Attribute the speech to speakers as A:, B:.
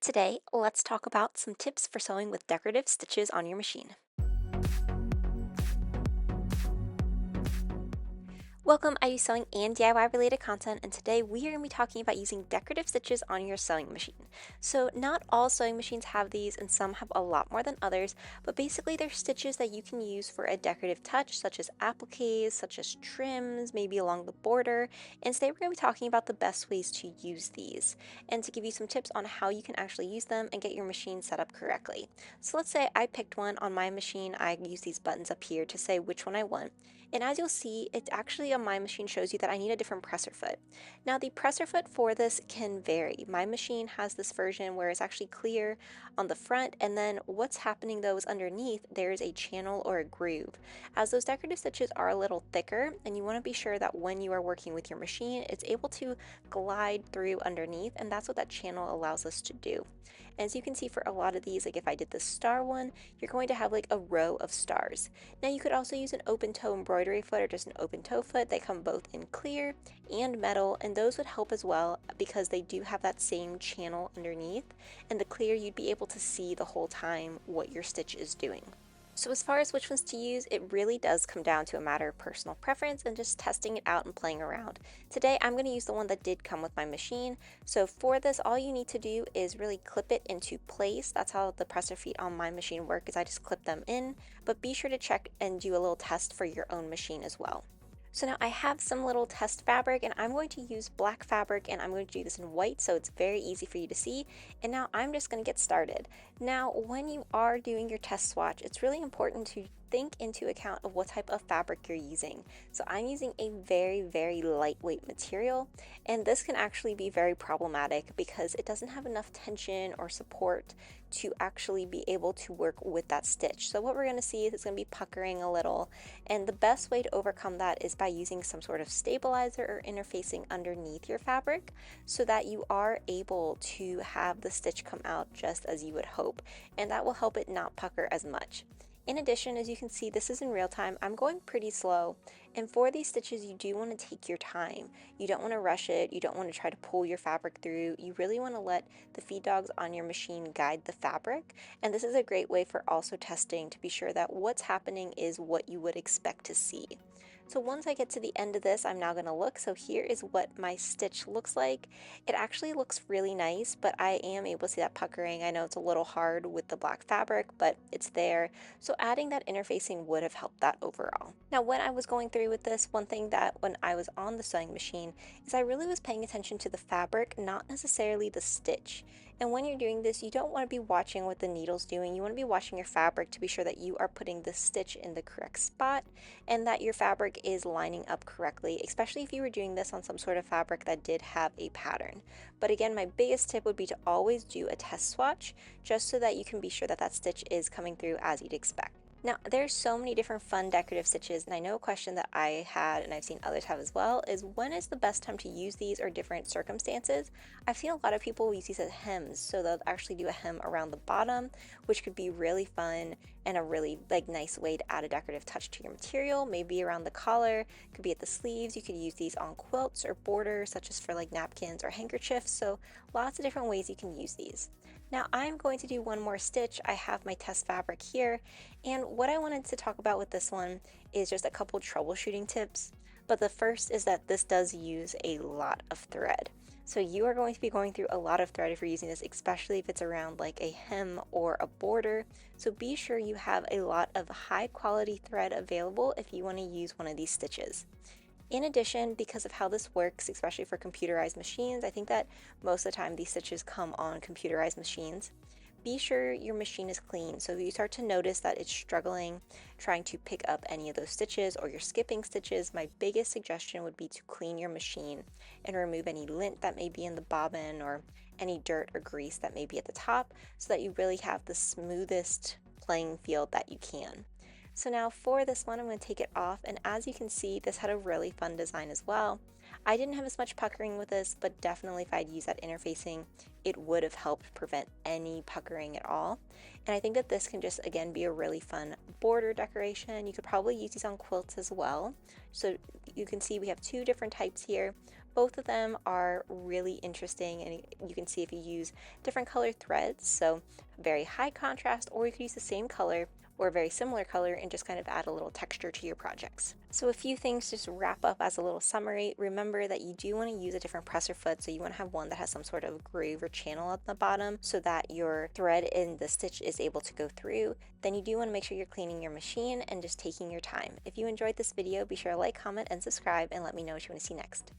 A: Today, let's talk about some tips for sewing with decorative stitches on your machine. Welcome, I do sewing and DIY related content, and today we are going to be talking about using decorative stitches on your sewing machine. So, not all sewing machines have these, and some have a lot more than others, but basically, they're stitches that you can use for a decorative touch, such as appliques, such as trims, maybe along the border. And today, we're going to be talking about the best ways to use these and to give you some tips on how you can actually use them and get your machine set up correctly. So, let's say I picked one on my machine, I use these buttons up here to say which one I want. And as you'll see, it actually on my machine shows you that I need a different presser foot. Now the presser foot for this can vary. My machine has this version where it's actually clear on the front, and then what's happening though is underneath there is a channel or a groove. As those decorative stitches are a little thicker, and you want to be sure that when you are working with your machine, it's able to glide through underneath, and that's what that channel allows us to do. As you can see for a lot of these, like if I did the star one, you're going to have like a row of stars. Now you could also use an open toe embroidery foot or just an open toe foot. They come both in clear and metal, and those would help as well because they do have that same channel underneath. And the clear, you'd be able to see the whole time what your stitch is doing. So as far as which ones to use, it really does come down to a matter of personal preference and just testing it out and playing around. Today, I'm going to use the one that did come with my machine. So for this, all you need to do is really clip it into place. That's how the presser feet on my machine work, is I just clip them in, but be sure to check and do a little test for your own machine as well. So now I have some little test fabric, and I'm going to use black fabric, and I'm going to do this in white so it's very easy for you to see. And now I'm just going to get started. Now when you are doing your test swatch, it's really important to think into account of what type of fabric you're using. So I'm using a very lightweight material, and this can actually be very problematic because it doesn't have enough tension or support to actually be able to work with that stitch. So what we're going to see is it's going to be puckering a little, and the best way to overcome that is by using some sort of stabilizer or interfacing underneath your fabric so that you are able to have the stitch come out just as you would hope, and that will help it not pucker as much. In addition, as you can see, this is in real time. I'm going pretty slow, and for these stitches, you do want to take your time. You don't want to rush it. You don't want to try to pull your fabric through. You really want to let the feed dogs on your machine guide the fabric, and this is a great way for also testing to be sure that what's happening is what you would expect to see. So once I get to the end of this, I'm now going to look. So here is what my stitch looks like. It actually looks really nice, but I am able to see that puckering. I know it's a little hard with the black fabric, but it's there. So adding that interfacing would have helped that overall. Now, when I was going through with this, one thing that when I was on the sewing machine is I really was paying attention to the fabric, not necessarily the stitch. And when you're doing this, you don't want to be watching what the needle's doing. You want to be watching your fabric to be sure that you are putting the stitch in the correct spot and that your fabric is lining up correctly, especially if you were doing this on some sort of fabric that did have a pattern. But again, my biggest tip would be to always do a test swatch just so that you can be sure that that stitch is coming through as you'd expect. Now, there's so many different fun decorative stitches, and I know a question that I had and I've seen others have as well is when is the best time to use these or different circumstances? I've seen a lot of people use these as hems, so they'll actually do a hem around the bottom, which could be really fun and a really nice way to add a decorative touch to your material, maybe around the collar, could be at the sleeves. You could use these on quilts or borders such as for napkins or handkerchiefs, so lots of different ways you can use these. Now I'm going to do one more stitch. I have my test fabric here, and what I wanted to talk about with this one is just a couple troubleshooting tips. But the first is that this does use a lot of thread. So you are going to be going through a lot of thread if you're using this, especially if it's around like a hem or a border. So be sure you have a lot of high quality thread available if you want to use one of these stitches. In addition, because of how this works, especially for computerized machines, I think that most of the time these stitches come on computerized machines. Be sure your machine is clean. So if you start to notice that it's struggling trying to pick up any of those stitches or you're skipping stitches, my biggest suggestion would be to clean your machine and remove any lint that may be in the bobbin or any dirt or grease that may be at the top so that you really have the smoothest playing field that you can. So now for this one, I'm going to take it off, and as you can see, this had a really fun design as well. I didn't have as much puckering with this, but definitely if I'd used that interfacing, it would have helped prevent any puckering at all. And I think that this can just, again, be a really fun border decoration. You could probably use these on quilts as well. So you can see we have two different types here. Both of them are really interesting, and you can see if you use different color threads, so very high contrast, or you could use the same color or a very similar color and just kind of add a little texture to your projects. So a few things just wrap up as a little summary. Remember that you do want to use a different presser foot, so you want to have one that has some sort of groove or channel at the bottom so that your thread in the stitch is able to go through. Then you do want to make sure you're cleaning your machine and just taking your time. If you enjoyed this video, be sure to like, comment, and subscribe, and let me know what you want to see next.